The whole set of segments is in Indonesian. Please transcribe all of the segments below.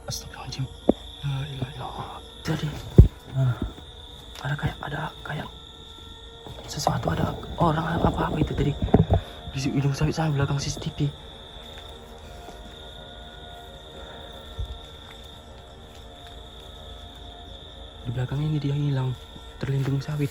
Astagfirullahaladzim. La ilaha illallah. Tadi ada kayak sesuatu, ada orang apa itu tadi di hidung saya belakang CCTV. Di belakang ini dia hilang, terlindung sawit.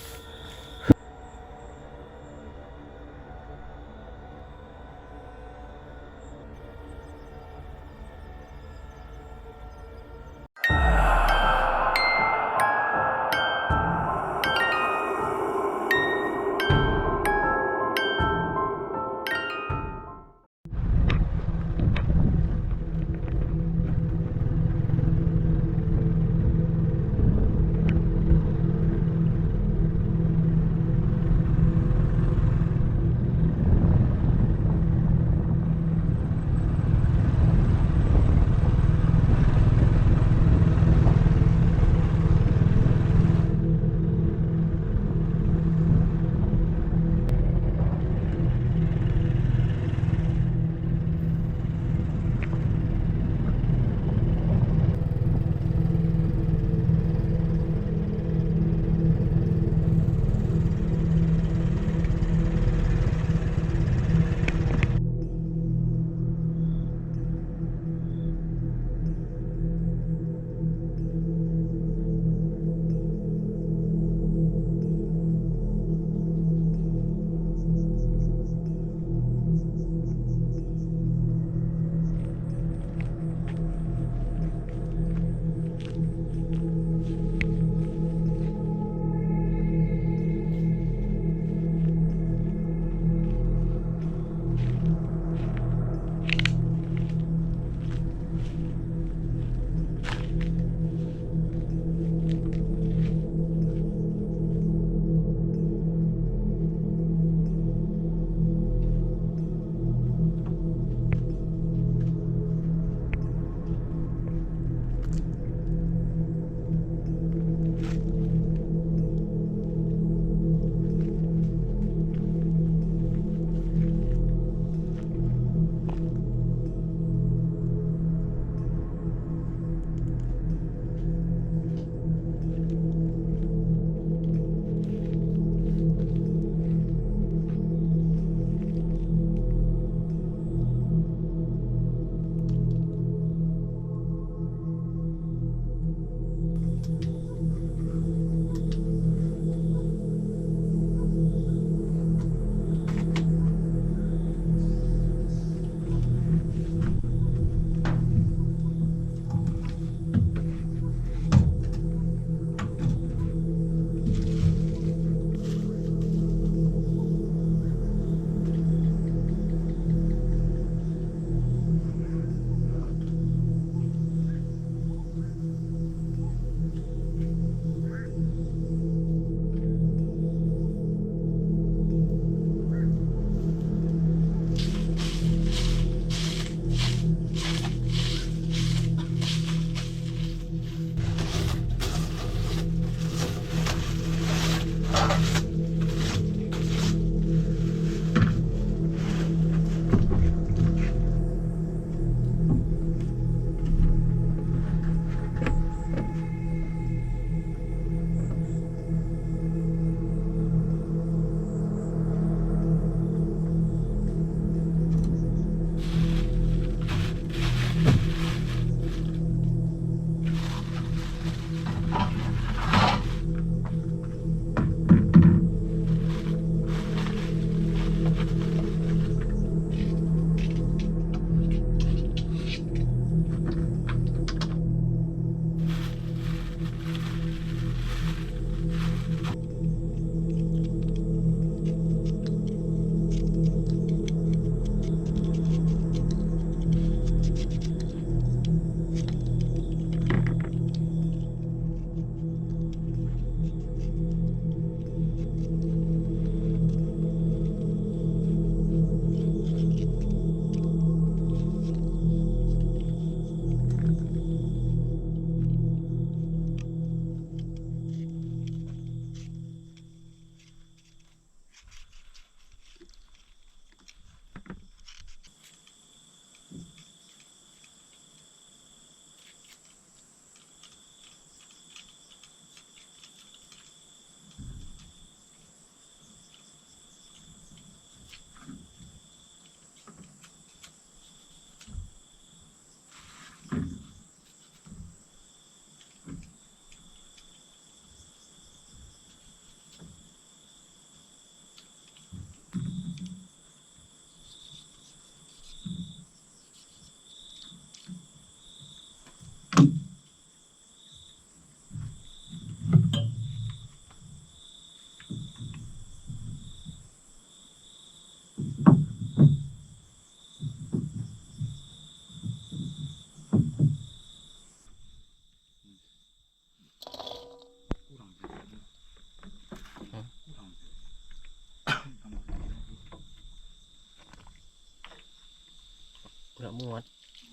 nggak muat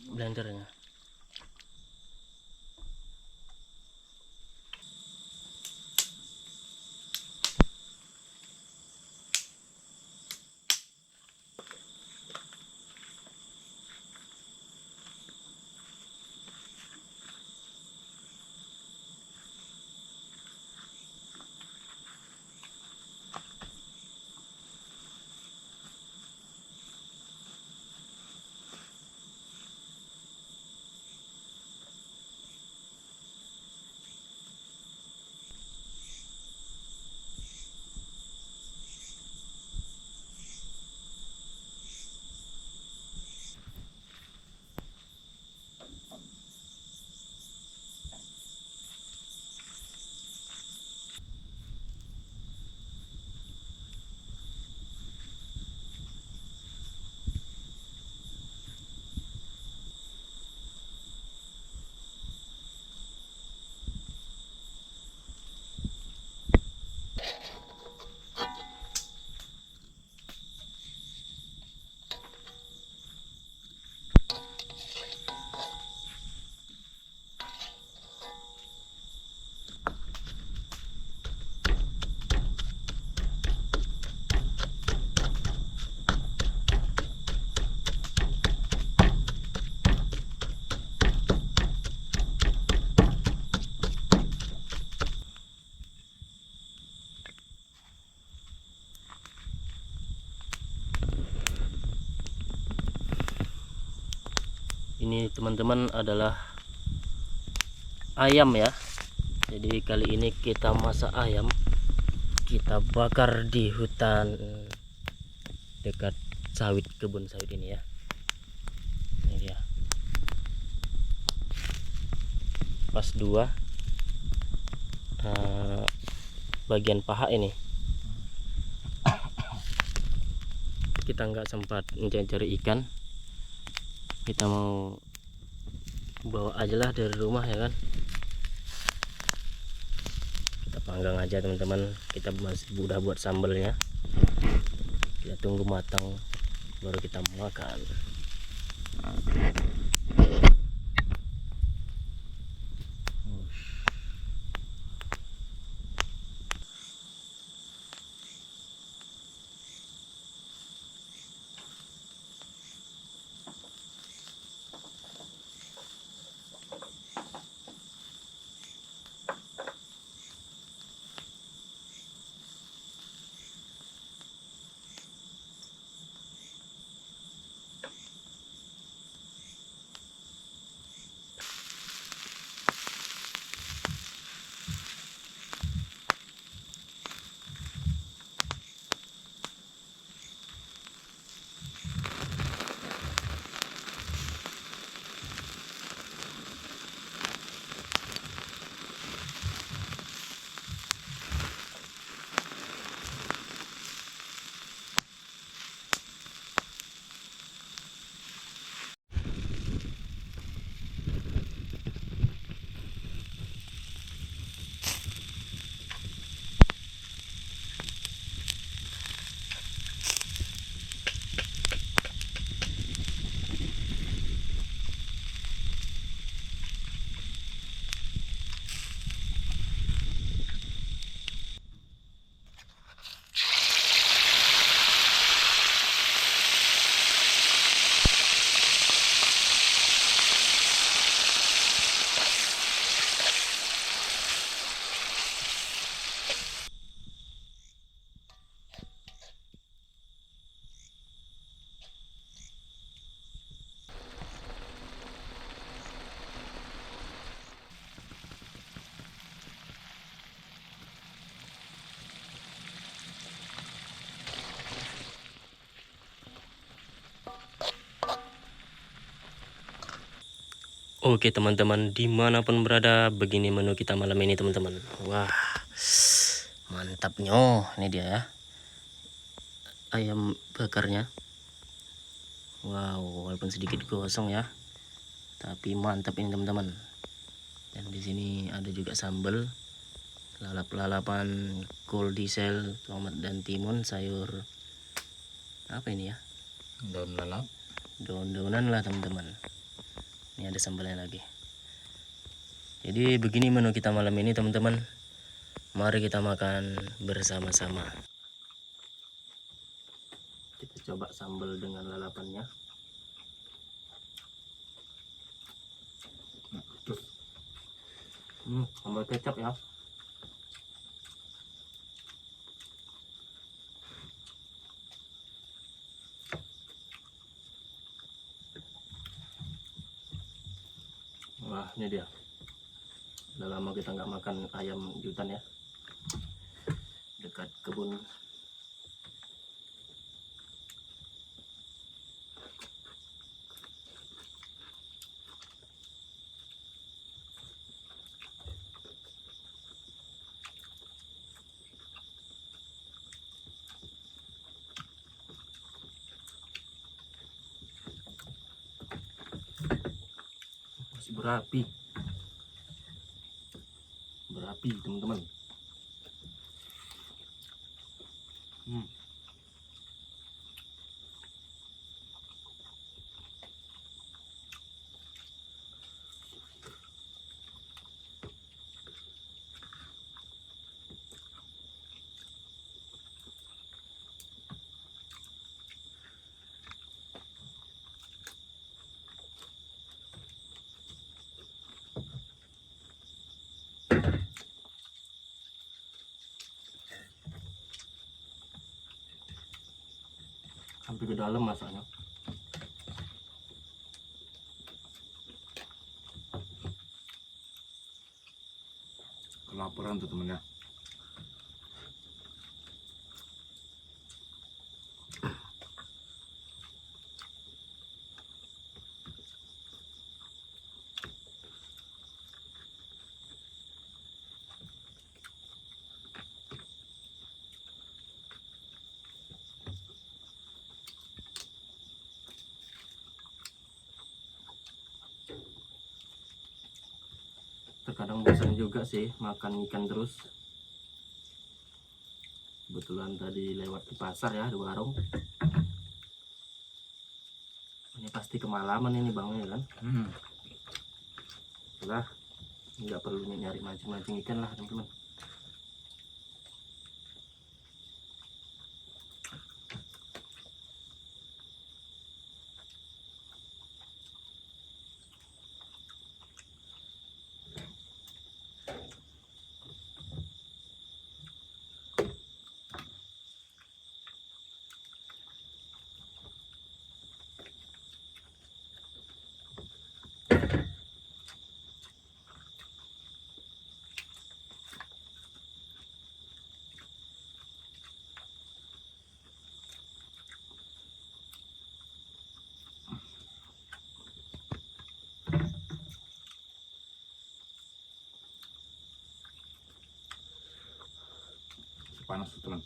blendernya. Ini teman-teman adalah ayam ya. Jadi kali ini kita masak ayam, kita bakar di hutan dekat sawit, kebun sawit ini ya. Ini dia, pas dua bagian paha ini. Kita nggak sempat mencari ikan, kita mau bawa aja lah dari rumah ya kan. Kita panggang aja teman-teman, kita masih udah buat sambelnya, kita tunggu matang baru kita makan. Oke teman-teman, dimanapun berada, begini menu kita malam ini teman-teman. Wah, mantapnya. Ini dia ya, ayam bakarnya. Wow, walaupun sedikit gosong ya, tapi mantap ini teman-teman. Dan di sini ada juga sambal, lalap-lalapan, kol diesel, tomat dan timun, sayur apa ini ya? Daun lalap. daun-daunan lah teman-teman. Ini ada sambalnya lagi. Jadi begini menu kita malam ini teman-teman. Mari kita makan bersama-sama. Kita coba sambal dengan lalapannya. Sambal kecap ya. Wah, ini dia. Udah lama kita nggak makan ayam di hutan ya. Dekat kebun. Masih berapi teman-teman. Sampai ke dalam masaknya. Kelaparan tuh temennya. Terkadang bosan juga sih makan ikan terus. Kebetulan tadi lewat di pasar ya, di warung. Ini pasti kemalaman ini bangnya kan. Lah, nggak perlu nyari mancing-mancing ikan lah teman-teman. Panas tuh teman.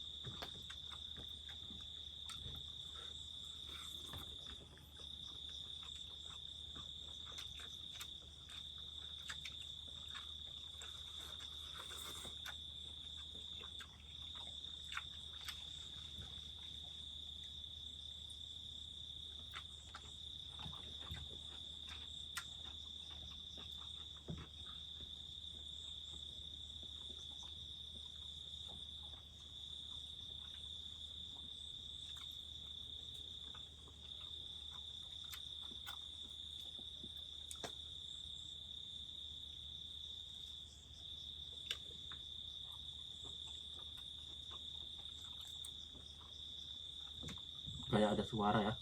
Kayak ada suara ya.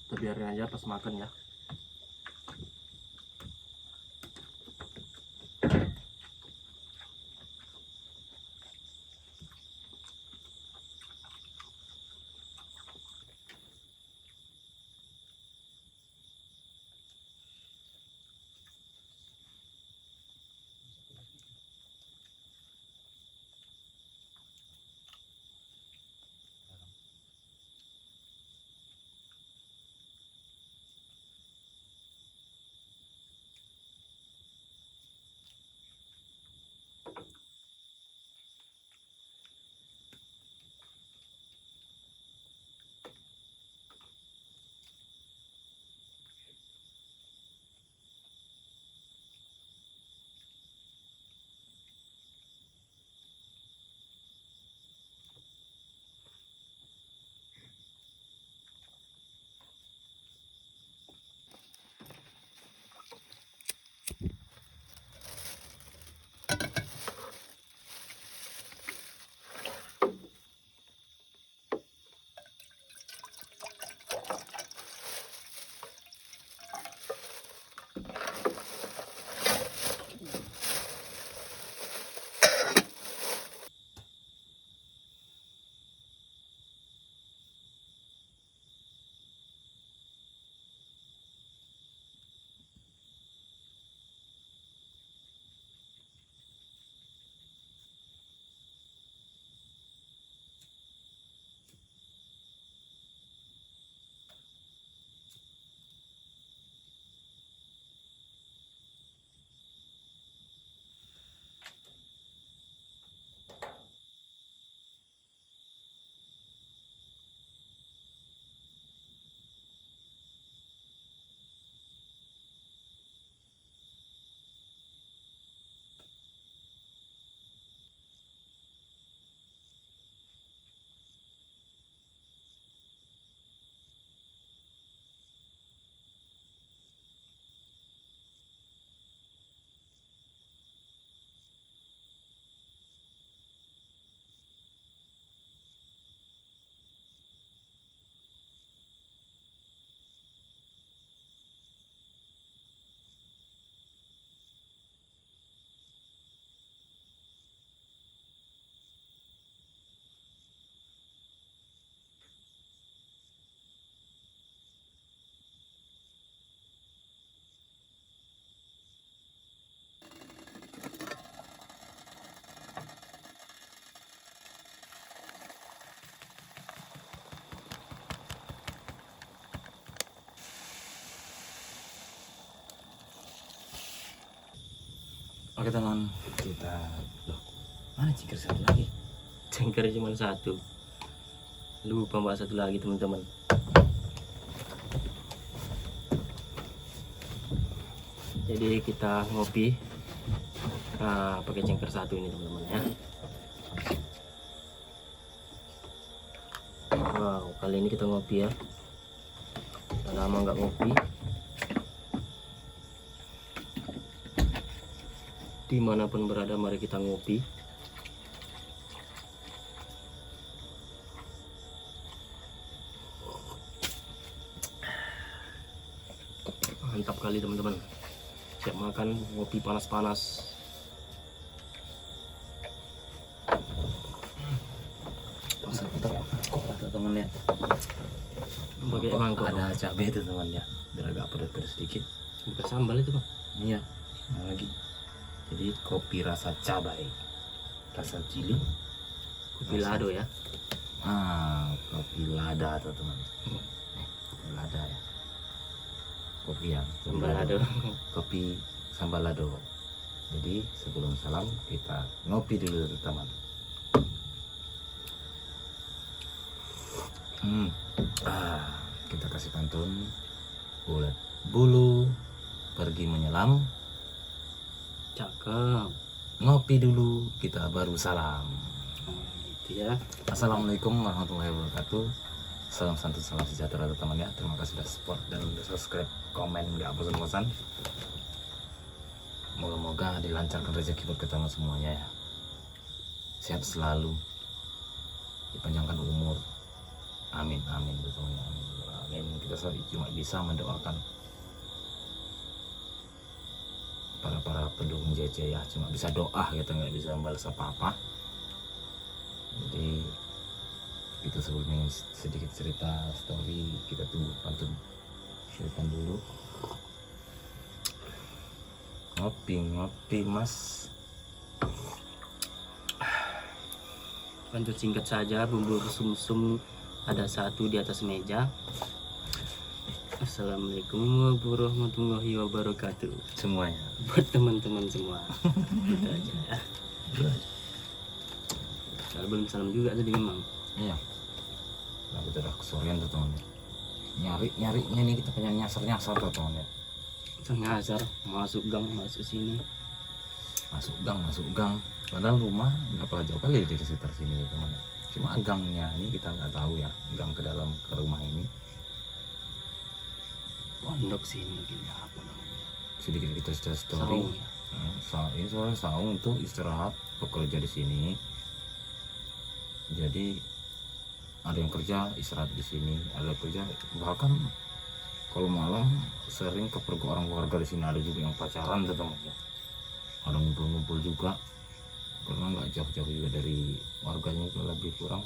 Kita biarin aja pas makan ya. Oke teman, kita loh mana cingkir satu lagi? Cengker cuma satu. Lupa mbak satu lagi teman-teman. Jadi kita ngopi pakai cengker satu ini teman-teman ya. Wow, kali ini kita ngopi ya. Udah lama nggak ngopi. Dimanapun berada, mari kita ngopi. Mantap kali teman-teman. Siap makan ngopi panas-panas. Kok ada teman ya? Pakai mangkok. Ada cabai itu teman ya, biar agak pedas-pedas sedikit. Bukan sambal itu bang. Iya, nah lagi. Jadi kopi rasa cabai, rasa cili, Kopi lado ya. kopi lada tuh teman. Kopi lada ya. Kopi ya, Sambal lado. Kopi sambal lado. Jadi sebelum salam kita ngopi dulu teman. Kita kasih pantun. Bulat bulu pergi menyelam, Cakep. ngopi dulu kita baru salam. Itu ya. Assalamualaikum warahmatullahi wabarakatuh. Salam santun, salam sejahtera teman ya. Terima kasih sudah support dan udah subscribe, komen nggak bosan-bosan. Moga-moga dilancarkan rezeki buat kita semuanya ya. Sehat selalu, dipanjangkan umur. Amin amin teman-teman. Amin. Kita cuma bisa mendoakan para pendukung JJ ya, cuma bisa doa, kita nggak bisa membalas apa-apa. Jadi itu sebelumnya sedikit cerita story, kita tunggu pantun silakan dulu. Ngopi mas. Lanjut singkat saja. Bumbu sumsum ada satu di atas meja. Assalamualaikum warahmatullahi wabarakatuh. Semuanya Buat teman-teman semua. Gitu aja ya. Kalau belum salam juga tadi memang. iya. Nah kita udah kesorean tuh teman. Nyarinya nih, kita pengen nyasar tuh teman ya. Ngasar masuk gang, masuk sini. Masuk gang. Padahal rumah nggak pernah jauh kali di sekitar sini teman. Cuma gangnya ini kita nggak tahu ya, gang ke dalam ke rumah ini. Pondok sini mungkin ya, apa namanya? Sedikit kita cerita story. Saung ya. Ini soalnya saung untuk istirahat bekerja di sini. Jadi ada yang kerja istirahat di sini, ada yang kerja bahkan kalau malam sering kepergok orang warga di sini, ada juga yang pacaran tuh teman ya. Ada ngumpul-ngumpul juga karena nggak jauh-jauh juga dari warganya, itu lebih kurang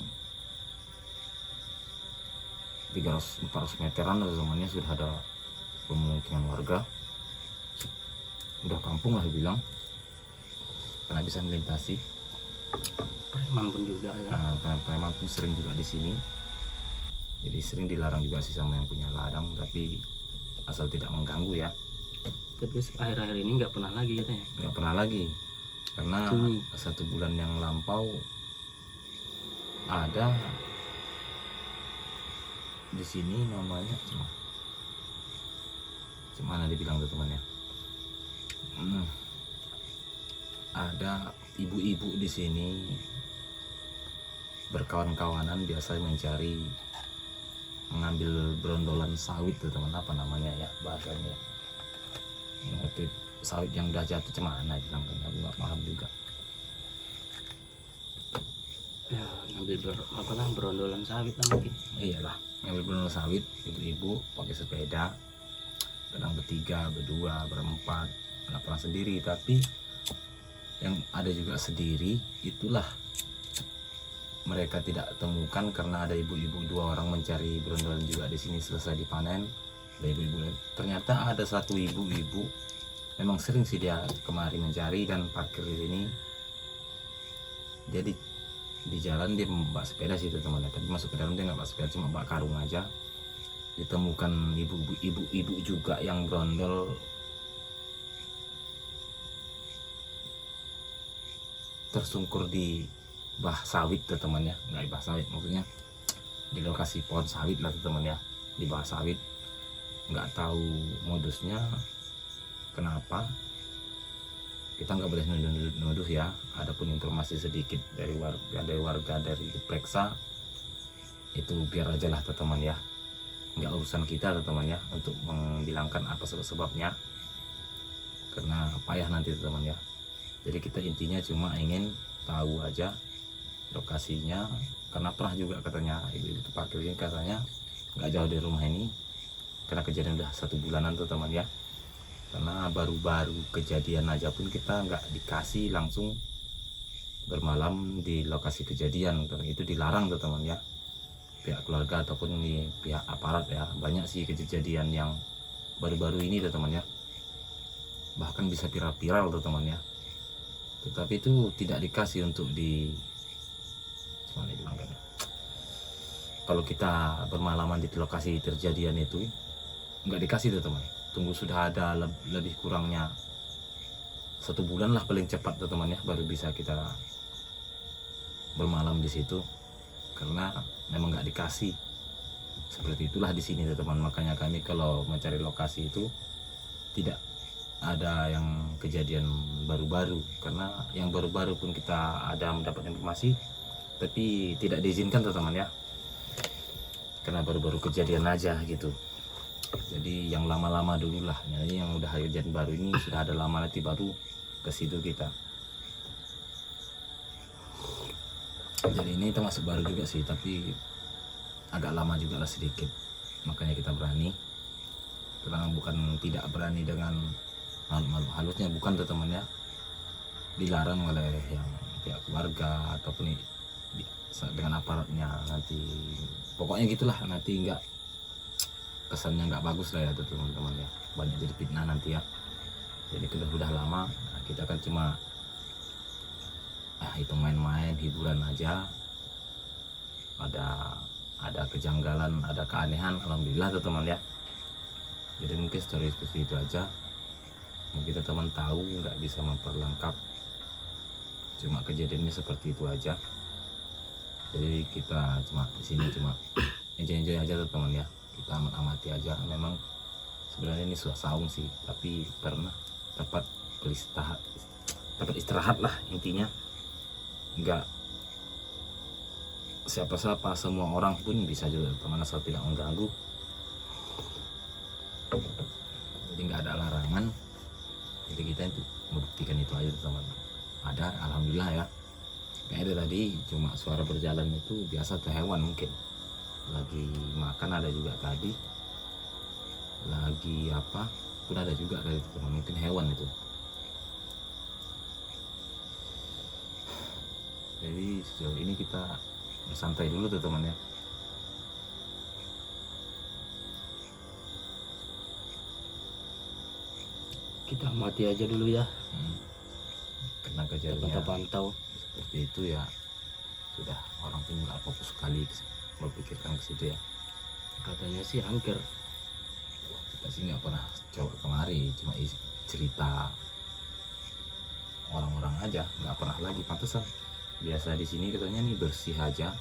300-400 meteran atau zamannya sudah ada pemukiman warga, udah kampung lah dibilang, karena bisa melintasi. Preman pun juga ya. Preman pun sering juga di sini, jadi sering dilarang juga sih sama yang punya ladang, tapi asal tidak mengganggu ya. Tapi akhir-akhir ini nggak pernah lagi katanya. Nggak pernah lagi karena Sunyi. 1 bulan yang lampau ada di sini namanya gimana dibilang tuh teman ya. Ada ibu-ibu di sini berkawan-kawanan biasa mencari, mengambil berondolan sawit tuh teman, apa namanya ya bahasanya, motif sawit yang udah jatuh cemana bilang, aku nggak paham juga. Ya ngambil berondolan sawit lah mungkin. Iyalah, ngambil berondolan sawit, ibu-ibu pakai sepeda, kadang bertiga, berdua, berempat, nggak pernah sendiri, tapi yang ada juga sendiri. Itulah mereka tidak temukan karena ada ibu-ibu 2 orang mencari berondolan juga di sini, selesai dipanen. Ada ibu-ibu, ternyata ada 1 ibu-ibu memang sering sih dia kemari mencari dan parkir di sini. Jadi di jalan dia membawa sepeda sih teman-teman, tapi masuk ke dalam dia nggak bawa sepeda, cuma bawa karung aja. Ditemukan ibu-ibu juga yang berondol tersungkur di bah sawit teman ya, nggak di bah sawit maksudnya di lokasi pohon sawit lah teman ya, di bawah sawit. Nggak tahu modusnya kenapa, kita nggak boleh nuduh ya. Adapun informasi sedikit dari warga dari diperiksa itu biar aja lah teman ya, nggak urusan kita teman ya untuk membilangkan apa sebabnya, karena payah nanti teman ya. Jadi kita intinya cuma ingin tahu aja lokasinya, karena pernah juga katanya ibu itu parkir ini katanya nggak jauh dari rumah ini, karena kejadian udah 1 bulanan tuh teman ya. Karena baru-baru kejadian aja pun kita nggak dikasih langsung bermalam di lokasi kejadian, karena itu dilarang tuh teman ya, pihak keluarga ataupun di pihak aparat ya. Banyak sih kejadian yang baru-baru ini tuh teman ya, bahkan bisa viral-viral tuh teman ya, tetapi itu tidak dikasih untuk di gimana bilangnya, kalau kita bermalaman di lokasi terjadian itu nggak dikasih tuh teman. Tunggu sudah ada lebih kurangnya 1 bulan lah paling cepat tuh teman ya, baru bisa kita bermalam di situ, karena memang nggak dikasih. Seperti itulah di sini tuh teman. Makanya kami kalau mencari lokasi itu tidak ada yang kejadian baru-baru, karena yang baru-baru pun kita ada mendapat informasi tapi tidak diizinkan tuh teman ya, karena baru-baru kejadian aja gitu. Jadi yang lama-lama dulu lah, jadi yang udah kejadian baru ini sudah ada lama, nanti baru ke situ kita. Jadi ini termasuk baru juga sih, tapi agak lama juga lah sedikit, makanya kita berani. Karena bukan tidak berani dengan makhluk halusnya, bukan tuh teman ya, dilarang oleh yang pihak keluarga ataupun dengan aparatnya nanti, pokoknya gitulah, nanti nggak kesannya nggak bagus lah ya tuh teman-teman ya, banyak jadi fitnah nanti ya. Jadi udah lama, nah, kita kan cuma itu main-main hiburan aja. Ada kejanggalan, ada keanehan, alhamdulillah tuh teman ya. Jadi mungkin story seperti itu aja, mungkin teman tahu, nggak bisa memperlengkap, cuma kejadiannya seperti itu aja. Jadi kita cuma di sini cuma enjoy aja tuh teman ya, kita amati aja. Memang sebenarnya ini sudah saung sih, tapi pernah dapat istirahat lah intinya. Enggak siapa-siapa, semua orang pun bisa juga teman, asal tidak mengganggu. Jadi nggak ada larangan, jadi kita itu membuktikan itu aja teman. Ada, alhamdulillah ya. Kayaknya tadi cuma suara berjalan itu biasa tuh, hewan mungkin lagi makan, ada juga tadi lagi apa pun ada juga tadi teman, mungkin hewan itu. Jadi sejauh ini kita bersantai dulu tuh teman ya. Kita amati aja dulu ya, Karena kejadiannya kita pantau. seperti itu ya, sudah orang pun nggak fokus sekali berpikirkan ke situ ya. Katanya sih angker. Kita sih nggak pernah coba kemari, cuma cerita orang-orang aja, nggak pernah lagi. Pantesan biasa di sini katanya nih bersih aja,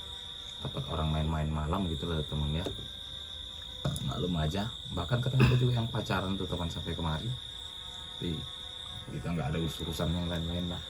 tempat orang main-main malam gitu lah teman ya. Maklum aja, bahkan katanya ada juga yang pacaran tuh teman sampai kemari. Tapi kita nggak ada urusan yang lain-lain lah.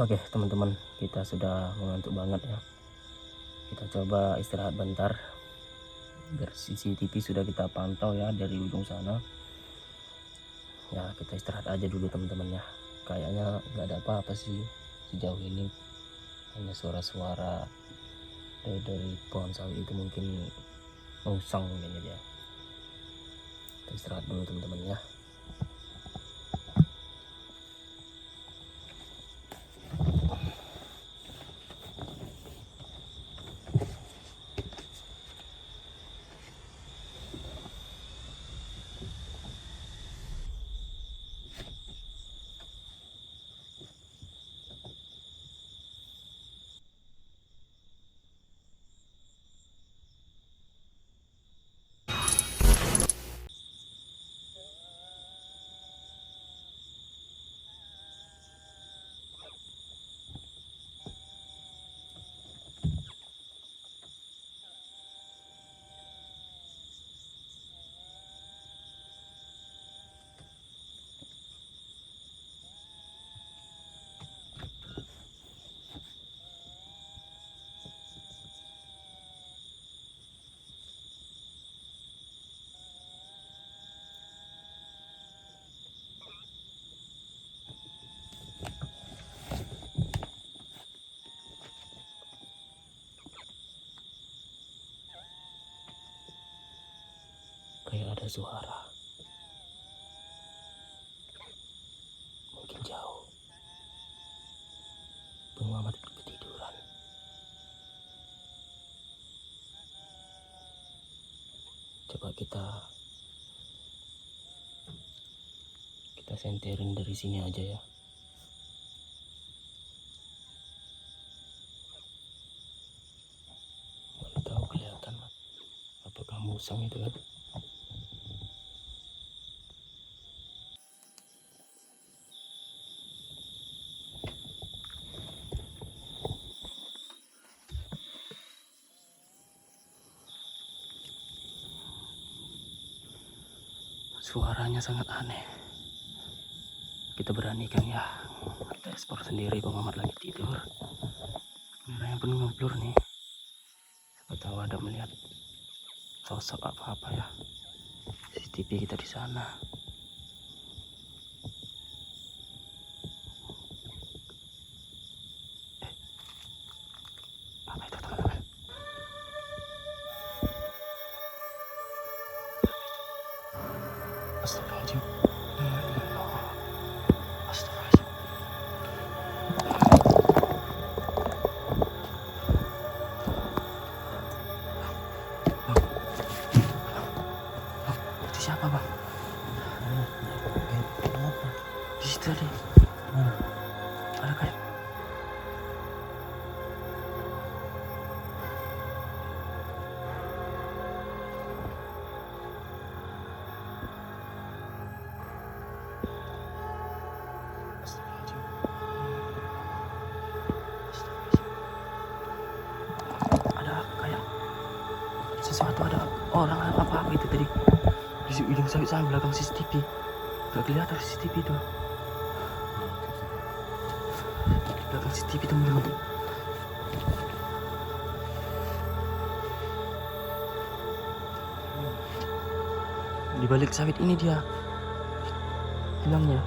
Oke teman-teman, kita sudah mengantuk banget ya. Kita coba istirahat bentar. CCTV sudah kita pantau ya dari ujung sana. Ya kita istirahat aja dulu teman-teman ya. Kayaknya nggak ada apa-apa sih sejauh ini. Hanya suara-suara dari pohon sawit itu mungkin usang mungkin ya. Kita istirahat dulu teman-teman ya. Kayak ada suara, mungkin jauh. Bang Mamat ketiduran. Coba kita senterin dari sini aja ya. Mana tahu kelihatan apakah musang itu kan. Suaranya sangat aneh. Kita beranikan ya. Kita ekspor sendiri, Bang Mamat lagi tidur. Kameranya penuh ngeblur nih. Siapa tahu ada melihat sosok apa-apa ya. CCTV kita di sana. Apa itu teman-teman? Astagfirullahaladzim. Astagfirullahaladzim. Itu siapa bang? Di situ tadi. Ada kayak sesuatu, ada orang apa itu tadi di ujung sawit sana belakang CCTV. Gak kelihatan CCTV itu. Belakang CCTV teman-teman. Di balik sawit ini dia hilangnya.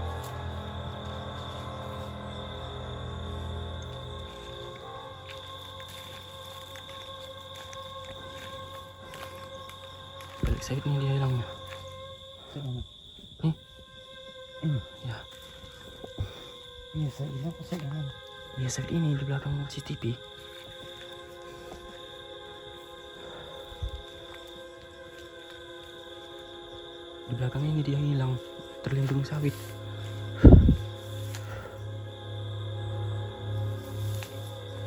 Balik sawit ini dia hilangnya. Nih. Ya. Iya, saya bilang ke saya. Iya, sawit ini di belakang CCTV. Di belakang ini dia hilang, terlindung sawit.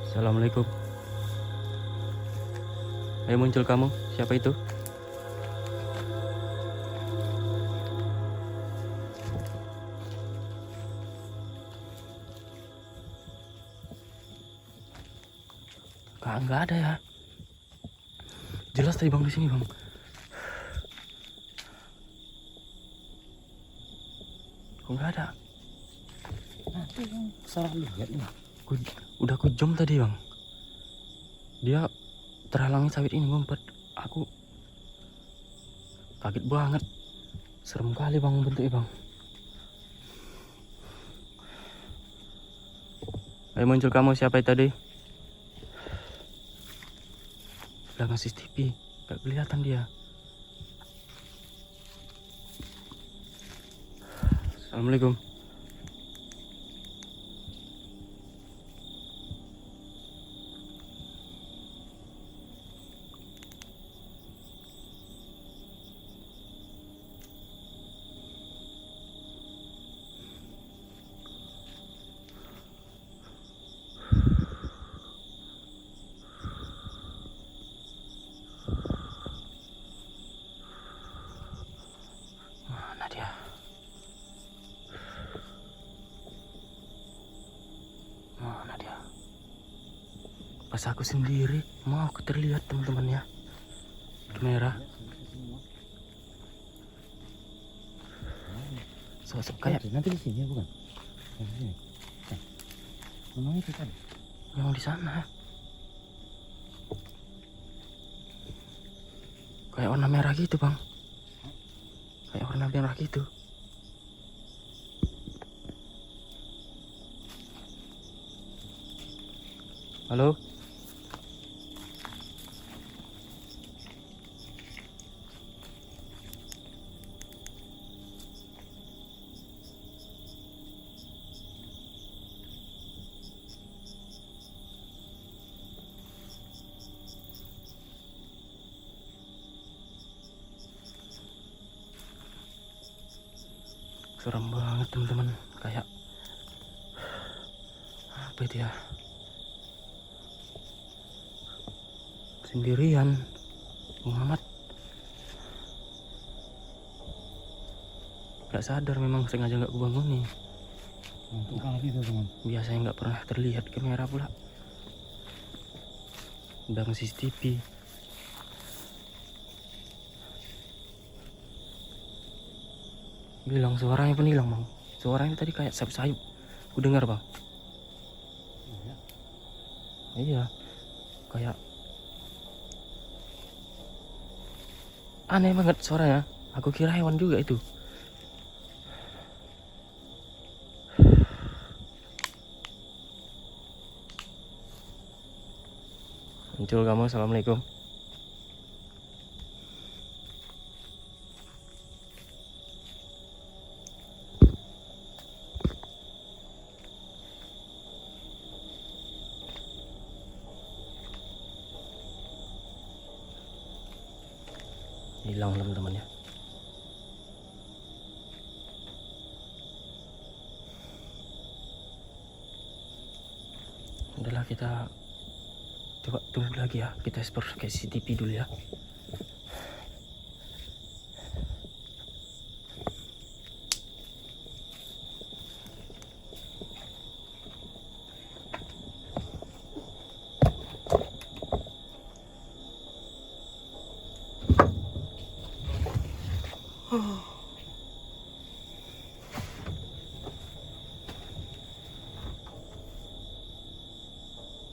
Assalamualaikum. Ayo muncul kamu, siapa itu? Nggak ada ya. Jelas tadi bang di sini bang. Kok nggak ada? Nanti yang salah lihat nih. Udah aku jom tadi bang. Dia terhalangi sawit ini ngumpet. Aku kaget banget. Serem kali bang bentuknya bang. Ayo muncul kamu, siapa itu tadi? Belakang CCTV. Gak kelihatan dia. Assalamualaikum. Mana dia? Mana dia? Pas aku sendiri mau aku terlihat teman-teman ya. Kamera. Sosok kayak nanti di sini ya bukan? Di sini. Memang itu kan? yang di sana. Kayak warna merah gitu bang. Kayak warna merah gitu. Halo? Serem banget teman-teman. Kayak apa itu ya? Sendirian. Muhammad gak sadar, memang sengaja gak kubangun nih. Untuk kali itu teman. Biasanya gak pernah terlihat kamera pula. Belakang CCTV. Bilang suaranya pun hilang bang. Suaranya tadi kayak sayup-sayup. Ku dengar bang. Iya. Kayak aneh banget suaranya. Aku kira hewan juga itu. Muncul kamu, assalamualaikum. Hilang teman-teman ya. Udahlah, kita coba tunggu lagi ya. Kita explore ke CCTV dulu ya.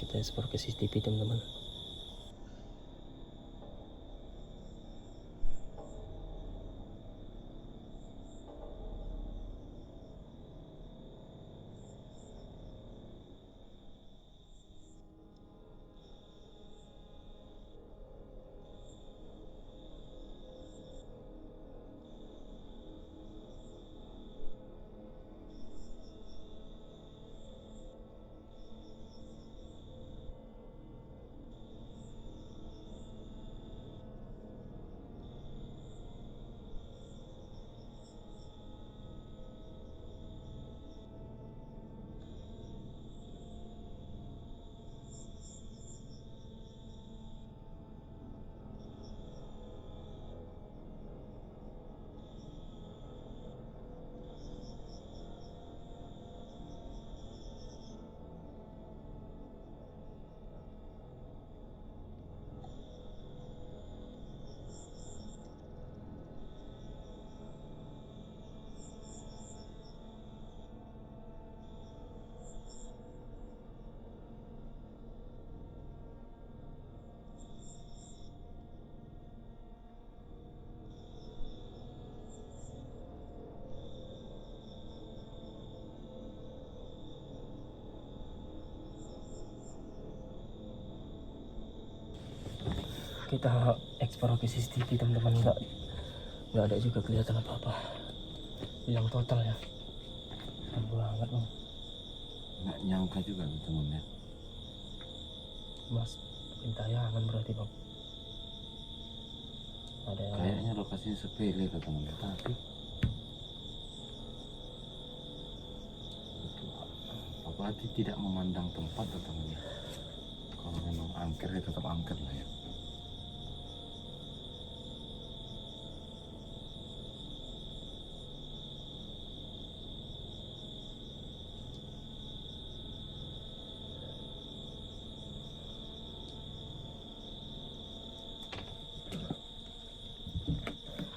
Kita explore ke CCTV teman-teman. Kita eksplor ke CCTV teman-teman, nggak ada juga kelihatan apa-apa. Hilang total ya. Serem banget bang. Nggak nyangka juga tuh temen ya. Mas pentayangan berarti bang. Ada yang Kayaknya lokasinya sepele tuh temen ya, tapi apa berarti tidak memandang tempat tuh temen ya. Kalau memang angker ya tetap angker lah ya.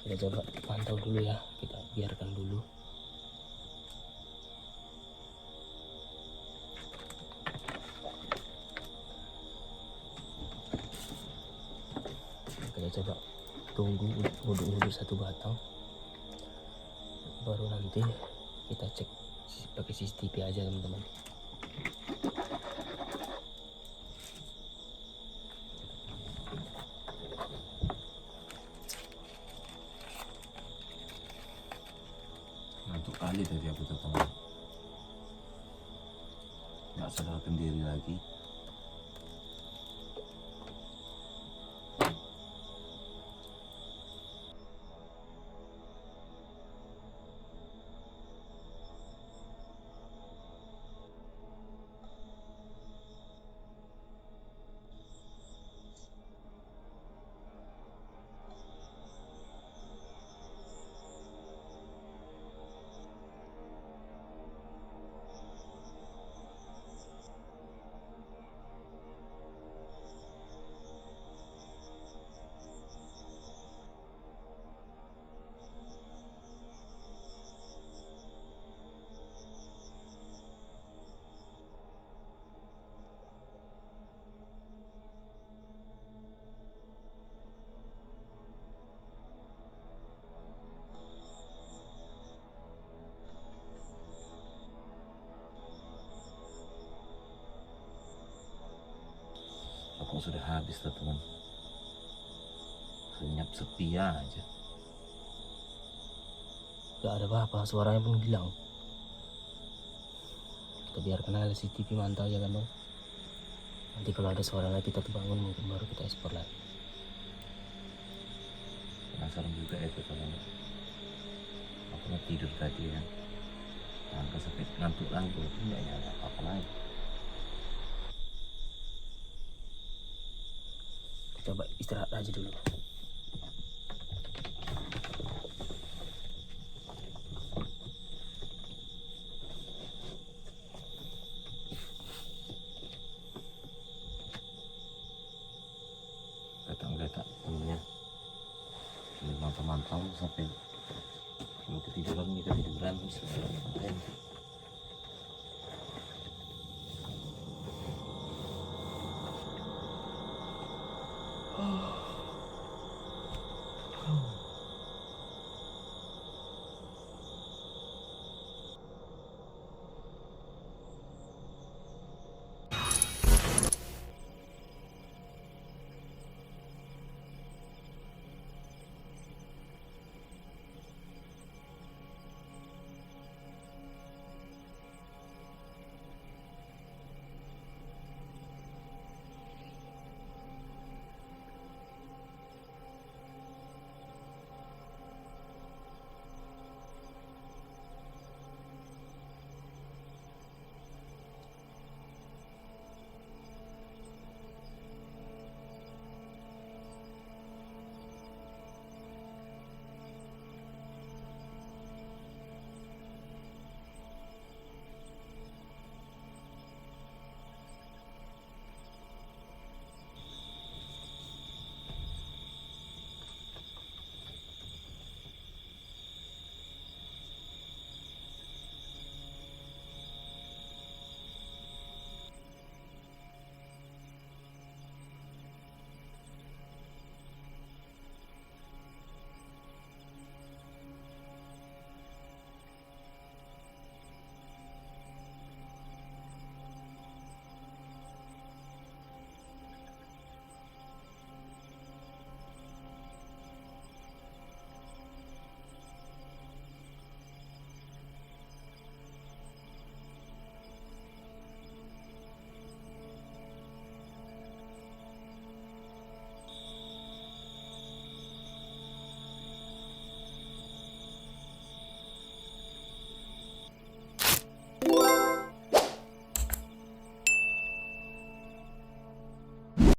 kita coba pantau dulu ya, kita biarkan dulu. Kita coba tunggu uduk-uduk satu batang, baru nanti kita cek pakai CCTV aja teman-teman. Ngantuk kali tadi aku tuh temen, nggak sadarkan diri lagi. Aku sudah habis tuh teman, senyap sepi aja. Gak ada apa-apa, suaranya pun hilang. Kita biarkan aja CCTV mantau ya kan bang. Nanti kalau ada suara lagi kita bangun, mungkin baru kita ekspor lagi. Penasaran juga itu teman, aku mau tidur tadi kan, angka sampai ngantuk lagi, nggak nyala apa lagi. Coba istirahat aja dulu. Geletak temennya mantau-mantau sampai kalau ketiduran kita tiduran segala macam.